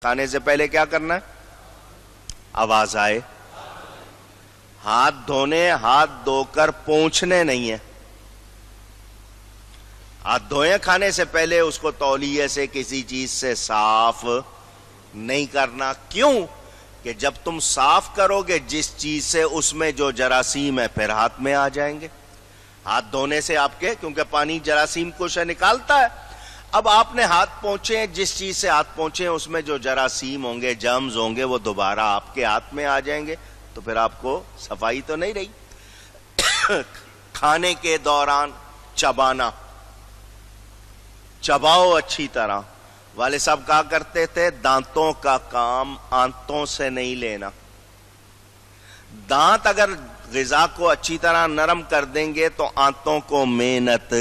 کھانے سے پہلے کیا کرنا ہے؟ آواز آئے ہاتھ دھونے، ہاتھ دھو کر پونچھنے نہیں ہے. ہاتھ دھوئیں کھانے سے پہلے، اس کو تولیے سے کسی چیز سے صاف نہیں کرنا. کیوں کہ جب تم صاف کرو گے جس چیز سے، اس میں جو جراثیم ہے پھر ہاتھ میں آ جائیں گے. ہاتھ دھونے سے آپ کے، کیونکہ پانی جراثیم کو سے نکالتا ہے. اب آپ نے ہاتھ پہنچے، جس چیز سے ہاتھ پہنچے اس میں جو جراثیم ہوں گے، جرمز ہوں گے، وہ دوبارہ آپ کے ہاتھ میں آ جائیں گے. تو پھر آپ کو صفائی تو نہیں رہی. کھانے کے دوران چبانا، چباؤ اچھی طرح. والد صاحب کہا کرتے تھے دانتوں کا کام آنتوں سے نہیں لینا. دانت اگر غذا کو اچھی طرح نرم کر دیں گے تو آنتوں کو محنت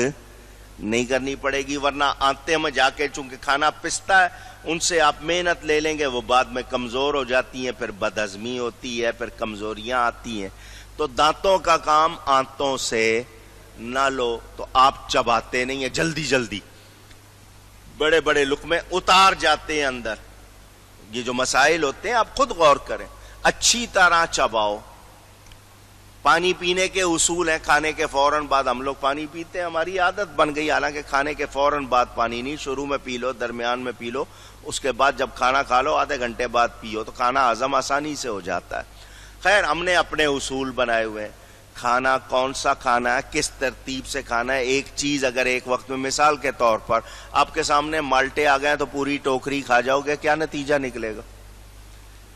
نہیں کرنی پڑے گی، ورنہ آنتیں میں جا کے چونکہ کھانا پستا ہے، ان سے آپ محنت لے لیں گے، وہ بعد میں کمزور ہو جاتی ہیں، پھر بدہضمی ہوتی ہے، پھر کمزوریاں آتی ہیں. تو دانتوں کا کام آنتوں سے نہ لو. تو آپ چباتے نہیں ہیں، جلدی جلدی بڑے بڑے لقمے اتار جاتے ہیں اندر. یہ جو مسائل ہوتے ہیں آپ خود غور کریں. اچھی طرح چباؤ. پانی پینے کے اصول ہیں. کھانے کے فوراً بعد ہم لوگ پانی پیتے ہیں، ہماری عادت بن گئی. حالانکہ کھانے کے فوراً بعد پانی نہیں، شروع میں پی لو، درمیان میں پی لو، اس کے بعد جب کھانا کھا لو آدھے گھنٹے بعد پیو تو کھانا ہضم آسانی سے ہو جاتا ہے. خیر، ہم نے اپنے اصول بنائے ہوئے ہیں. کھانا کون سا کھانا ہے، کس ترتیب سے کھانا ہے. ایک چیز اگر ایک وقت میں، مثال کے طور پر آپ کے سامنے مالٹے آ گئے تو پوری ٹوکری کھا جاؤ گے، کیا نتیجہ نکلے گا؟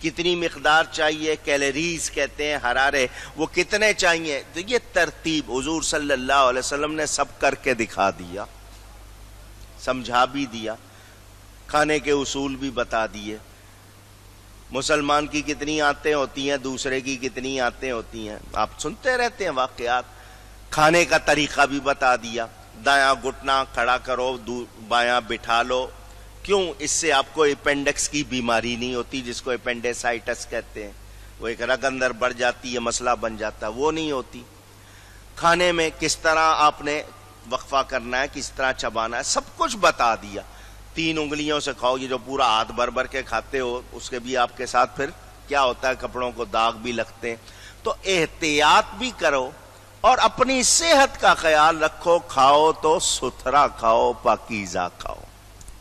کتنی مقدار چاہیے، کیلوریز کہتے ہیں، حرارے، وہ کتنے چاہیے. تو یہ ترتیب حضور صلی اللہ علیہ وسلم نے سب کر کے دکھا دیا، سمجھا بھی دیا، کھانے کے اصول بھی بتا دیے. مسلمان کی کتنی آنتیں ہوتی ہیں، دوسرے کی کتنی آنتیں ہوتی ہیں، آپ سنتے رہتے ہیں واقعات. کھانے کا طریقہ بھی بتا دیا. دایاں گھٹنا کھڑا کرو، بایاں بٹھا لو. کیوں؟ اس سے آپ کو اپینڈکس کی بیماری نہیں ہوتی، جس کو اپینڈیسائٹس کہتے ہیں. وہ ایک رگ اندر بڑھ جاتی ہے، مسئلہ بن جاتا ہے، وہ نہیں ہوتی. کھانے میں کس طرح آپ نے وقفہ کرنا ہے، کس طرح چبانا ہے، سب کچھ بتا دیا. 3 انگلیوں سے کھاؤ. یہ جو پورا ہاتھ بھر بھر کے کھاتے ہو، اس کے بھی آپ کے ساتھ پھر کیا ہوتا ہے، کپڑوں کو داغ بھی لگتے ہیں. تو احتیاط بھی کرو اور اپنی صحت کا خیال رکھو. کھاؤ تو ستھرا کھاؤ، پاکیزہ کھاؤ،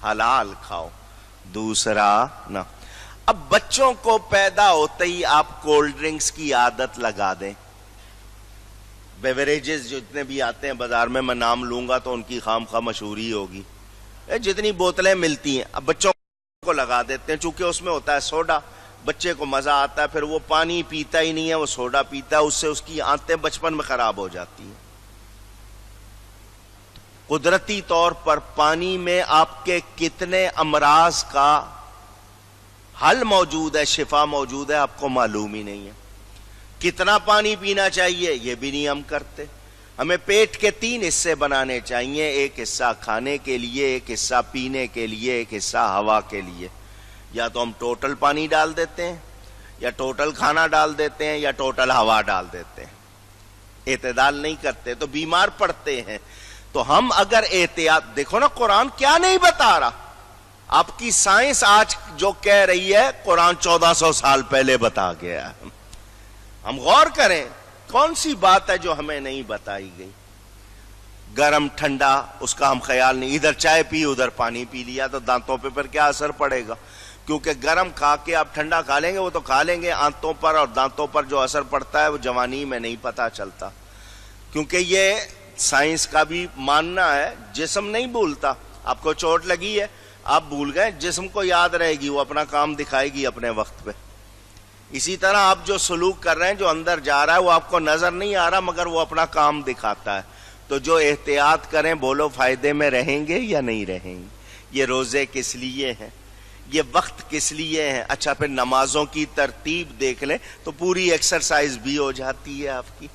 حلال کھاؤ، دوسرا نہ. اب بچوں کو پیدا ہوتے ہی آپ کولڈ ڈرنکس کی عادت لگا دیں. بیوریجز جتنے بھی آتے ہیں بازار میں نام لوں گا تو ان کی خام خواہ مشہوری ہوگی. جتنی بوتلیں ملتی ہیں اب بچوں کو لگا دیتے ہیں، چونکہ اس میں ہوتا ہے سوڈا. بچے کو مزہ آتا ہے، پھر وہ پانی پیتا ہی نہیں ہے، وہ سوڈا پیتا ہے. اس سے اس کی آنتیں بچپن میں خراب ہو جاتی ہیں. قدرتی طور پر پانی میں آپ کے کتنے امراض کا حل موجود ہے، شفا موجود ہے، آپ کو معلوم ہی نہیں ہے. کتنا پانی پینا چاہیے یہ بھی نہیں ہم کرتے. ہمیں پیٹ کے 3 حصے بنانے چاہیے. ایک حصہ کھانے کے لیے، ایک حصہ پینے کے لیے، ایک حصہ ہوا کے لیے. یا تو ہم ٹوٹل پانی ڈال دیتے ہیں، یا ٹوٹل کھانا ڈال دیتے ہیں، یا ٹوٹل ہوا ڈال دیتے ہیں. اعتدال نہیں کرتے تو بیمار پڑتے ہیں. تو ہم اگر احتیاط، دیکھو نا قرآن کیا نہیں بتا رہا. آپ کی سائنس آج جو کہہ رہی ہے قرآن 1400 سال پہلے بتا گیا. ہم غور کریں کون سی بات ہے جو ہمیں نہیں بتائی گئی. گرم ٹھنڈا اس کا ہم خیال نہیں. ادھر چائے پی ادھر پانی پی لیا تو دانتوں پہ پر کیا اثر پڑے گا؟ کیونکہ گرم کھا کے آپ ٹھنڈا کھا لیں گے، وہ تو کھا لیں گے، آنتوں پر اور دانتوں پر جو اثر پڑتا ہے وہ جوانی میں نہیں پتا چلتا. کیونکہ یہ سائنس کا بھی ماننا ہے، جسم نہیں بھولتا. آپ کو چوٹ لگی ہے، آپ بھول گئے، جسم کو یاد رہے گی، وہ اپنا کام دکھائے گی اپنے وقت پہ. اسی طرح آپ جو سلوک کر رہے ہیں، جو اندر جا رہا ہے، وہ آپ کو نظر نہیں آ رہا مگر وہ اپنا کام دکھاتا ہے. تو جو احتیاط کریں، بولو فائدے میں رہیں گے یا نہیں رہیں گے. یہ روزے کس لیے ہیں، یہ وقت کس لیے ہیں. اچھا پھر نمازوں کی ترتیب دیکھ لیں تو پوری ایکسرسائز بھی ہو جاتی ہے آپ کی.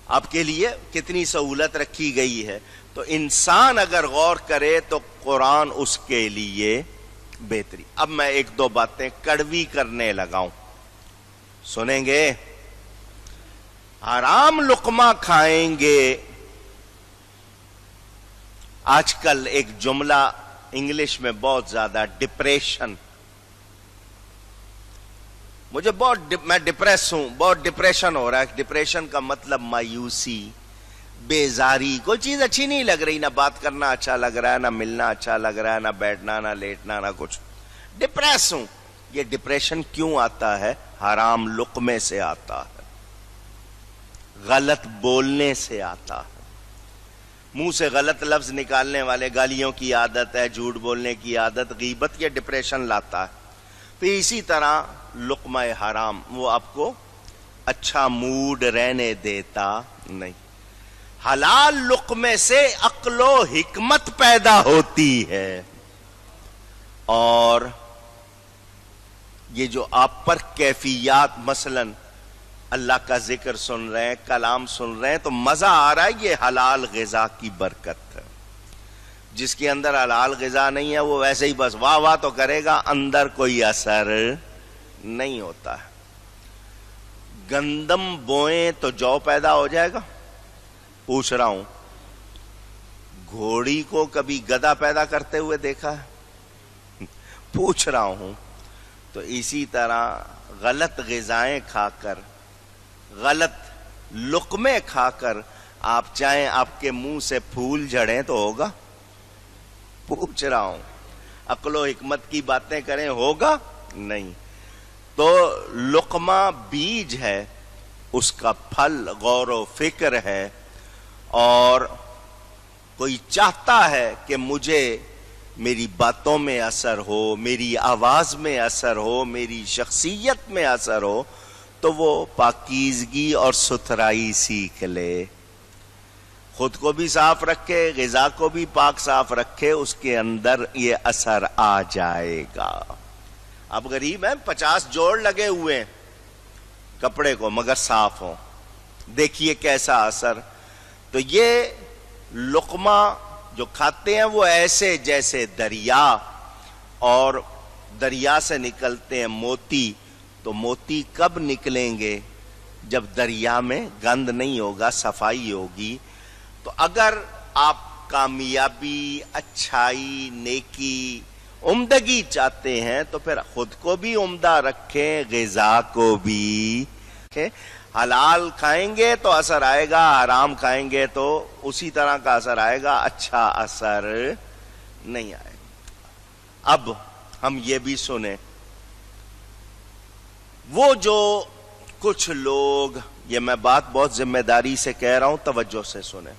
آپ کے لیے کتنی سہولت رکھی گئی ہے. تو انسان اگر غور کرے تو قرآن اس کے لیے بہتری. اب میں 1-2 باتیں کڑوی کرنے لگاؤں، سنیں گے. حرام لقمہ کھائیں گے. آج کل ایک جملہ انگلش میں بہت زیادہ، ڈپریشن مجھے میں ڈپریس ہوں، بہت ڈپریشن ہو رہا ہے. ڈپریشن کا مطلب مایوسی، بیزاری، کوئی چیز اچھی نہیں لگ رہی، نہ بات کرنا اچھا لگ رہا ہے، نہ ملنا اچھا لگ رہا ہے، نہ بیٹھنا، نہ لیٹنا، نہ کچھ. ڈپریس ہوں. یہ ڈپریشن کیوں آتا ہے؟ حرام لقمے سے آتا ہے، غلط بولنے سے آتا ہے. منہ سے غلط لفظ نکالنے والے، گالیوں کی عادت ہے، جھوٹ بولنے کی عادت، غیبت، یہ ڈپریشن لاتا ہے. پھر اسی طرح لقمہ حرام وہ آپ کو اچھا موڈ رہنے دیتا نہیں. حلال لقمے سے عقل و حکمت پیدا ہوتی ہے، اور یہ جو آپ پر کیفیات، مثلا اللہ کا ذکر سن رہے ہیں، کلام سن رہے ہیں تو مزہ آ رہا ہے، یہ حلال غذا کی برکت ہے. جس کے اندر حلال غذا نہیں ہے وہ ویسے ہی بس واہ واہ تو کرے گا، اندر کوئی اثر نہیں ہوتا ہے. گندم بوئیں تو جو پیدا ہو جائے گا. پوچھ رہا ہوں، گھوڑی کو کبھی گدھا پیدا کرتے ہوئے دیکھا ہے؟ پوچھ رہا ہوں. تو اسی طرح غلط غذائیں کھا کر، غلط لقمے کھا کر آپ چاہیں آپ کے منہ سے پھول جھڑیں تو ہوگا؟ پوچھ رہا ہوں. عقل و حکمت کی باتیں کریں، ہوگا نہیں. تو لقمہ بیج ہے، اس کا پھل غور و فکر ہے. اور کوئی چاہتا ہے کہ مجھے میری باتوں میں اثر ہو، میری آواز میں اثر ہو، میری شخصیت میں اثر ہو، تو وہ پاکیزگی اور ستھرائی سیکھ لے. خود کو بھی صاف رکھے، غذا کو بھی پاک صاف رکھے، اس کے اندر یہ اثر آ جائے گا. اب غریب ہیں، 50 جوڑ لگے ہوئے ہیں کپڑے کو مگر صاف ہوں، دیکھیے کیسا اثر. تو یہ لقمہ جو کھاتے ہیں وہ ایسے جیسے دریا، اور دریا سے نکلتے ہیں موتی. تو موتی کب نکلیں گے؟ جب دریا میں گند نہیں ہوگا، صفائی ہوگی. تو اگر آپ کامیابی، اچھائی، نیکی، عمدگی چاہتے ہیں تو پھر خود کو بھی عمدہ رکھیں، غذا کو بھی. حلال کھائیں گے تو اثر آئے گا، حرام کھائیں گے تو اسی طرح کا اثر آئے گا، اچھا اثر نہیں آئے گا. اب ہم یہ بھی سنیں، وہ جو کچھ لوگ، یہ میں بات بہت ذمہ داری سے کہہ رہا ہوں، توجہ سے سنیں.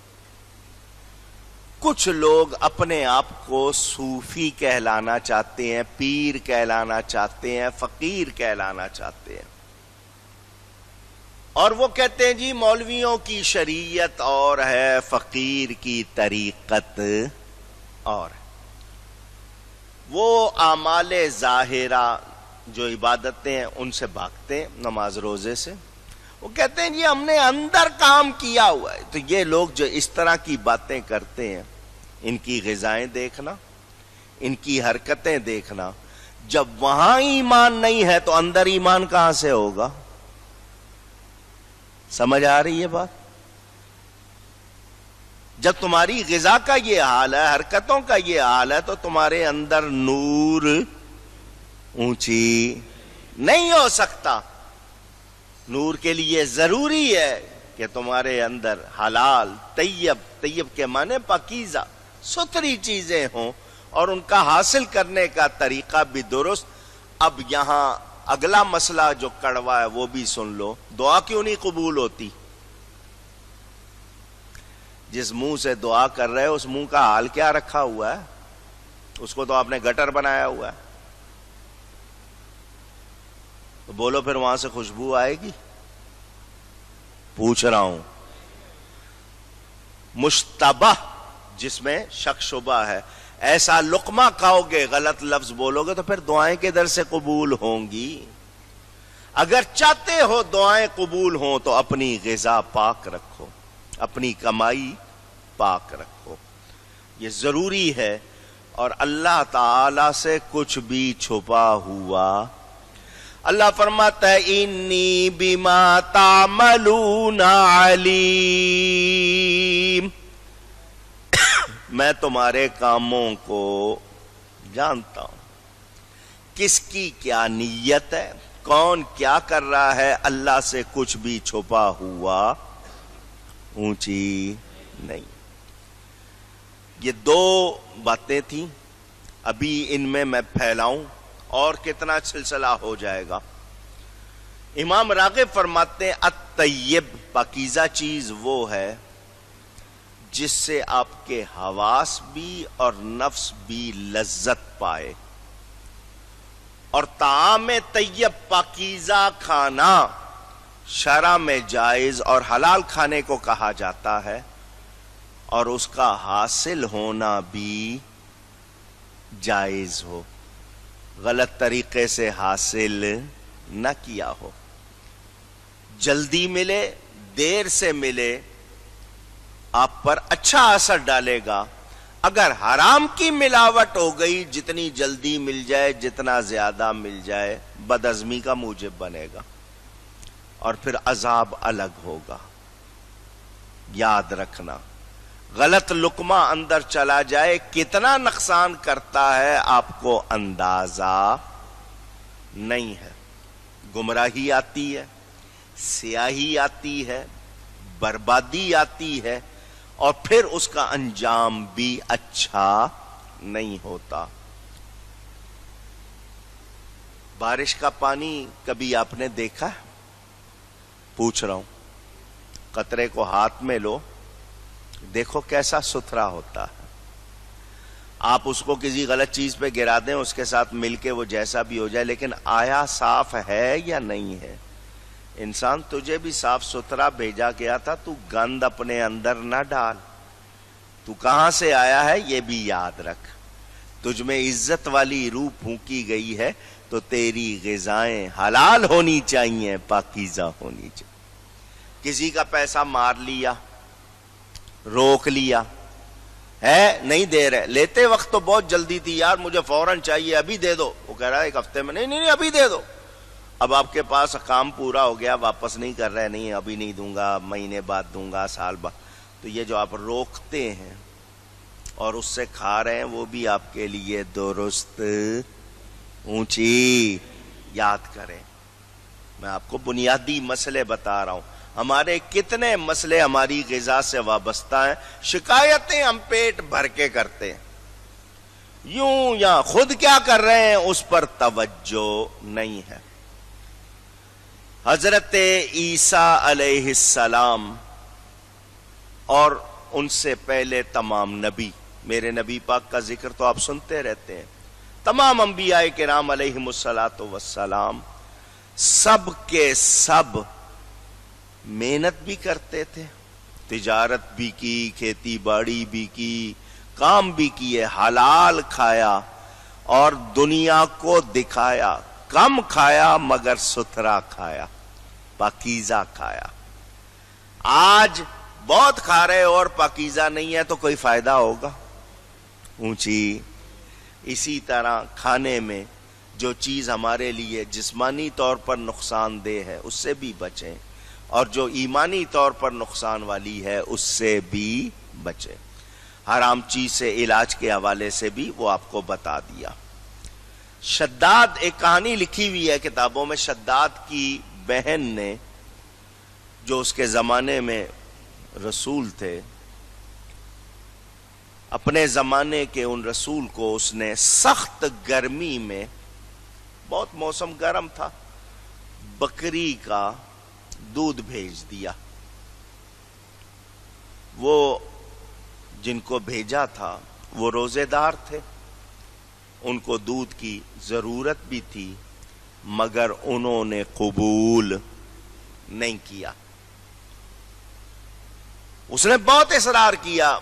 کچھ لوگ اپنے آپ کو صوفی کہلانا چاہتے ہیں، پیر کہلانا چاہتے ہیں، فقیر کہلانا چاہتے ہیں، اور وہ کہتے ہیں جی مولویوں کی شریعت اور ہے، فقیر کی طریقت اور ہے. وہ اعمال ظاہرہ جو عبادتیں ہیں ان سے بھاگتے ہیں، نماز روزے سے. وہ کہتے ہیں جی ہم نے اندر کام کیا ہوا ہے. تو یہ لوگ جو اس طرح کی باتیں کرتے ہیں، ان کی غذائیں دیکھنا، ان کی حرکتیں دیکھنا. جب وہاں ایمان نہیں ہے تو اندر ایمان کہاں سے ہوگا؟ سمجھ آ رہی ہے بات؟ جب تمہاری غذا کا یہ حال ہے، حرکتوں کا یہ حال ہے، تو تمہارے اندر نور اونچی نہیں ہو سکتا. نور کے لیے ضروری ہے کہ تمہارے اندر حلال، طیب کے معنی پاکیزہ، ستھری چیزیں ہوں، اور ان کا حاصل کرنے کا طریقہ بھی درست. اب یہاں اگلا مسئلہ جو کڑوا ہے وہ بھی سن لو. دعا کیوں نہیں قبول ہوتی؟ جس منہ سے دعا کر رہے اس منہ کا حال کیا رکھا ہوا ہے؟ اس کو تو آپ نے گٹر بنایا ہوا ہے. تو بولو پھر وہاں سے خوشبو آئے گی؟ پوچھ رہا ہوں. مشتبہ جس میں شک شبہ ہے، ایسا لقمہ کھاؤ گے، غلط لفظ بولو گے تو پھر دعائیں کدھر سے قبول ہوں گی؟ اگر چاہتے ہو دعائیں قبول ہوں تو اپنی غذا پاک رکھو، اپنی کمائی پاک رکھو، یہ ضروری ہے. اور اللہ تعالی سے کچھ بھی چھپا ہوا، اللہ فرماتا ہے انی بما تعملون علیم، میں تمہارے کاموں کو جانتا ہوں. کس کی کیا نیت ہے، کون کیا کر رہا ہے، اللہ سے کچھ بھی چھپا ہوا اونچی نہیں۔ یہ دو باتیں تھیں، ابھی ان میں پھیلاؤں اور کتنا سلسلہ ہو جائے گا۔ امام راغب فرماتے ہیں الطیب، پاکیزہ چیز وہ ہے جس سے آپ کے حواس بھی اور نفس بھی لذت پائے، اور طعام طیب پاکیزہ کھانا شرع میں جائز اور حلال کھانے کو کہا جاتا ہے، اور اس کا حاصل ہونا بھی جائز ہو، غلط طریقے سے حاصل نہ کیا ہو، جلدی ملے دیر سے ملے آپ پر اچھا اثر ڈالے گا۔ اگر حرام کی ملاوٹ ہو گئی، جتنی جلدی مل جائے، جتنا زیادہ مل جائے، بدعزمی کا موجب بنے گا اور پھر عذاب الگ ہوگا۔ یاد رکھنا، غلط لقمہ اندر چلا جائے کتنا نقصان کرتا ہے آپ کو اندازہ نہیں ہے۔ گمراہی آتی ہے، سیاہی آتی ہے، بربادی آتی ہے، اور پھر اس کا انجام بھی اچھا نہیں ہوتا۔ بارش کا پانی کبھی آپ نے دیکھا؟ پوچھ رہا ہوں، قطرے کو ہاتھ میں لو، دیکھو کیسا ستھرا ہوتا ہے۔ آپ اس کو کسی غلط چیز پہ گرا دیں، اس کے ساتھ مل کے وہ جیسا بھی ہو جائے، لیکن آیا صاف ہے یا نہیں ہے؟ انسان تجھے بھی صاف ستھرا بھیجا گیا تھا، تو گند اپنے اندر نہ ڈال۔ تو کہاں سے آیا ہے یہ بھی یاد رکھ۔ تجھ میں عزت والی روح پھونکی گئی ہے تو تیری غذائیں حلال ہونی چاہیے، پاکیزہ ہونی چاہیے۔ کسی کا پیسہ مار لیا، روک لیا ہے، نہیں دے رہے، لیتے وقت تو بہت جلدی تھی، یار مجھے فوراً چاہیے، ابھی دے دو۔ وہ کہہ رہا ہے ایک ہفتے میں، نہیں ابھی دے دو۔ اب آپ کے پاس کام پورا ہو گیا، واپس نہیں کر رہے، نہیں ابھی نہیں دوں گا، مہینے بعد دوں گا، سال بعد۔ تو یہ جو آپ روکتے ہیں اور اس سے کھا رہے ہیں، وہ بھی آپ کے لیے درست اونچی۔ یاد کریں، میں آپ کو بنیادی مسئلے بتا رہا ہوں، ہمارے کتنے مسئلے ہماری غذا سے وابستہ ہیں، شکایتیں ہم پیٹ بھر کے کرتے ہیں، یوں یا خود کیا کر رہے ہیں اس پر توجہ نہیں ہے۔ حضرت عیسیٰ علیہ السلام اور ان سے پہلے تمام نبی، میرے نبی پاک کا ذکر تو آپ سنتے رہتے ہیں، تمام انبیاء کرام علیہم الصلاۃ والسلام سب کے سب محنت بھی کرتے تھے، تجارت بھی کی، کھیتی باڑی بھی کی، کام بھی کیے، حلال کھایا اور دنیا کو دکھایا، کم کھایا مگر ستھرا کھایا، پاکیزہ کھایا۔ آج بہت کھا رہے اور پاکیزہ نہیں ہے تو کوئی فائدہ ہوگا؟ اونچی۔ اسی طرح کھانے میں جو چیز ہمارے لیے جسمانی طور پر نقصان دہ ہے اس سے بھی بچیں، اور جو ایمانی طور پر نقصان والی ہے اس سے بھی بچیں۔ حرام چیز سے علاج کے حوالے سے بھی وہ آپ کو بتا دیا۔ شداد، ایک کہانی لکھی ہوئی ہے کتابوں میں، شداد کی بہن نے، جو اس کے زمانے میں رسول تھے، اپنے زمانے کے ان رسول کو اس نے سخت گرمی میں، بہت موسم گرم تھا، بکری کا دودھ بھیج دیا۔ وہ جن کو بھیجا تھا وہ روزے دار تھے، ان کو دودھ کی ضرورت بھی تھی، مگر انہوں نے قبول نہیں کیا۔ اس نے بہت اصرار کیا،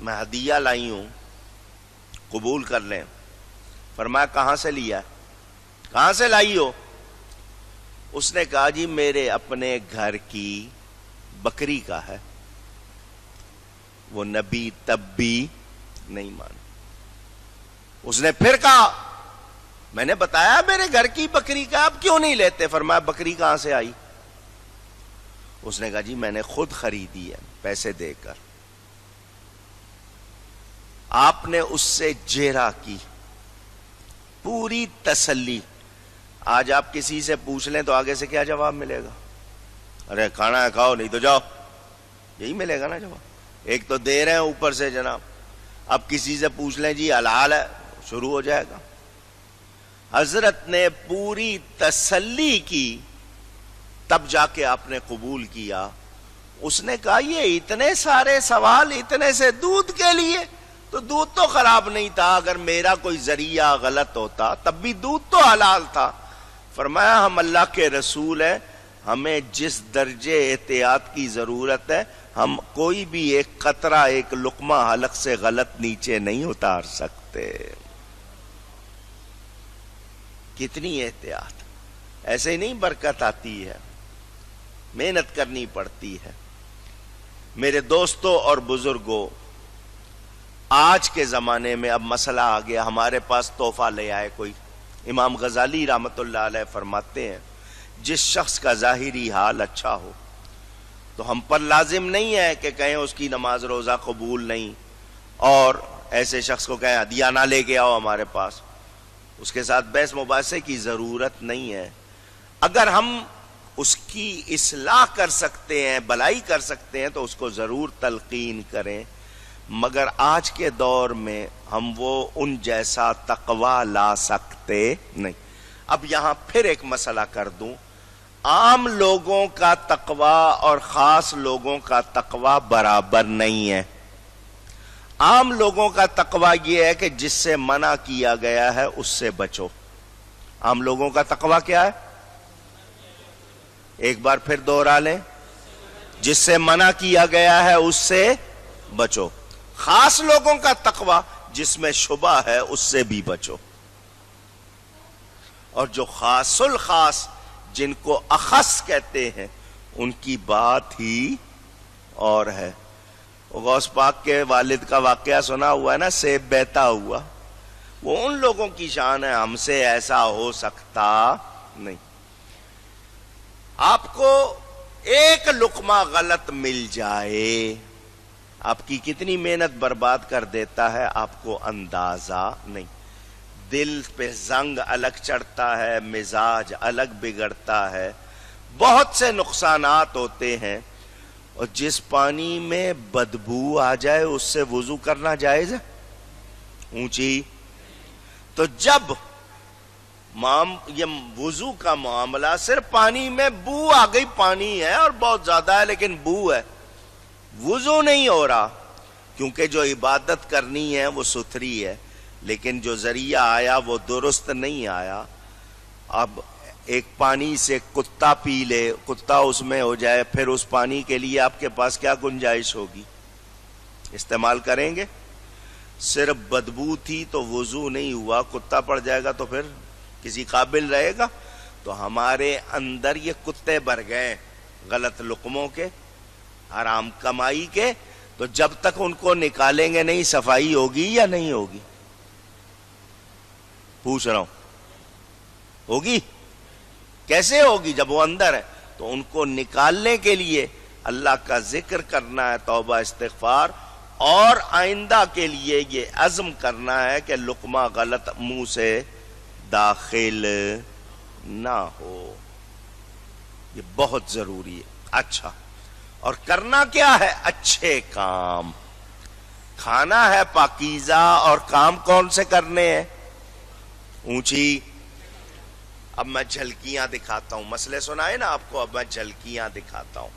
میں ہدیہ لائی ہوں، قبول کر لیں۔ فرمایا کہاں سے لیا؟ کہاں سے لائی ہو؟ اس نے کہا جی میرے اپنے گھر کی بکری کا ہے۔ وہ نبی تب بھی نہیں مانا۔ اس نے پھر کہا میں نے بتایا میرے گھر کی بکری کا، آپ کیوں نہیں لیتے؟ فرمایا بکری کہاں سے آئی؟ اس نے کہا جی میں نے خود خریدی ہے پیسے دے کر۔ آپ نے اس سے جیرا کی، پوری تسلی۔ آج آپ کسی سے پوچھ لیں تو آگے سے کیا جواب ملے گا؟ ارے کھانا ہے کھاؤ، نہیں تو جاؤ، یہی ملے گا نا جواب۔ ایک تو دے رہے ہیں اوپر سے جناب، اب کسی سے پوچھ لیں جی حلال ہے، شروع ہو جائے گا۔ حضرت نے پوری تسلی کی، تب جا کے آپ نے قبول کیا۔ اس نے کہا یہ اتنے سارے سوال اتنے سے دودھ کے لیے؟ تو دودھ تو خراب نہیں تھا، اگر میرا کوئی ذریعہ غلط ہوتا تب بھی دودھ تو حلال تھا۔ فرمایا ہم اللہ کے رسول ہیں، ہمیں جس درجے احتیاط کی ضرورت ہے، ہم کوئی بھی ایک قطرہ ایک لقمہ حلق سے غلط نیچے نہیں اتار سکتے۔ کتنی احتیاط! ایسے ہی نہیں برکت آتی ہے، محنت کرنی پڑتی ہے۔ میرے دوستوں اور بزرگوں، آج کے زمانے میں اب مسئلہ آ گیا، ہمارے پاس تحفہ لے آئے کوئی۔ امام غزالی رحمت اللہ علیہ فرماتے ہیں جس شخص کا ظاہری حال اچھا ہو تو ہم پر لازم نہیں ہے کہ کہیں اس کی نماز روزہ قبول نہیں، اور ایسے شخص کو کہیں ہدیہ نہ لے کے آؤ ہمارے پاس، اس کے ساتھ بحث مباحثے کی ضرورت نہیں ہے۔ اگر ہم اس کی اصلاح کر سکتے ہیں، بھلائی کر سکتے ہیں تو اس کو ضرور تلقین کریں، مگر آج کے دور میں ہم وہ ان جیسا تقوی لا سکتے نہیں۔ اب یہاں پھر ایک مسئلہ کر دوں، عام لوگوں کا تقوی اور خاص لوگوں کا تقوی برابر نہیں ہے۔ عام لوگوں کا تقوی یہ ہے کہ جس سے منع کیا گیا ہے اس سے بچو۔ عام لوگوں کا تقوی کیا ہے؟ ایک بار پھر دوہرا لیں، جس سے منع کیا گیا ہے اس سے بچو۔ خاص لوگوں کا تقوی جس میں شبہ ہے اس سے بھی بچو۔ اور جو خاص الخاص جن کو اخص کہتے ہیں ان کی بات ہی اور ہے۔ غوث پاک کے والد کا واقعہ سنا ہوا ہے نا، سیب بہتا ہوا، وہ ان لوگوں کی شان ہے، ہم سے ایسا ہو سکتا نہیں۔ آپ کو ایک لقمہ غلط مل جائے، آپ کی کتنی محنت برباد کر دیتا ہے آپ کو اندازہ نہیں۔ دل پہ زنگ الگ چڑھتا ہے، مزاج الگ بگڑتا ہے، بہت سے نقصانات ہوتے ہیں۔ اور جس پانی میں بدبو آ جائے اس سے وضو کرنا جائز ہے؟ اونچی تو جب یہ وضو کا معاملہ صرف پانی میں بو آ گئی، پانی ہے اور بہت زیادہ ہے لیکن بو ہے، وضو نہیں ہو رہا، کیونکہ جو عبادت کرنی ہے وہ ستھری ہے، لیکن جو ذریعہ آیا وہ درست نہیں آیا۔ اب ایک پانی سے کتا پی لے، کتا اس میں ہو جائے، پھر اس پانی کے لیے آپ کے پاس کیا گنجائش ہوگی؟ استعمال کریں گے؟ صرف بدبو تھی تو وضو نہیں ہوا، کتا پڑ جائے گا تو پھر کسی قابل رہے گا؟ تو ہمارے اندر یہ کتے بھر گئے غلط لقموں کے، حرام کمائی کے، تو جب تک ان کو نکالیں گے نہیں صفائی ہوگی یا نہیں ہوگی؟ پوچھ رہا ہوں، ہوگی؟ کیسے ہوگی جب وہ اندر ہے؟ تو ان کو نکالنے کے لیے اللہ کا ذکر کرنا ہے، توبہ استغفار، اور آئندہ کے لیے یہ عزم کرنا ہے کہ لقمہ غلط منہ سے داخل نہ ہو۔ یہ بہت ضروری ہے۔ اچھا، اور کرنا کیا ہے؟ اچھے کام، کھانا ہے پاکیزہ، اور کام کون سے کرنے ہیں؟ اونچی۔ اب میں جھلکیاں دکھاتا ہوں، مسئلے سنائے نا آپ کو، اب میں جھلکیاں دکھاتا ہوں۔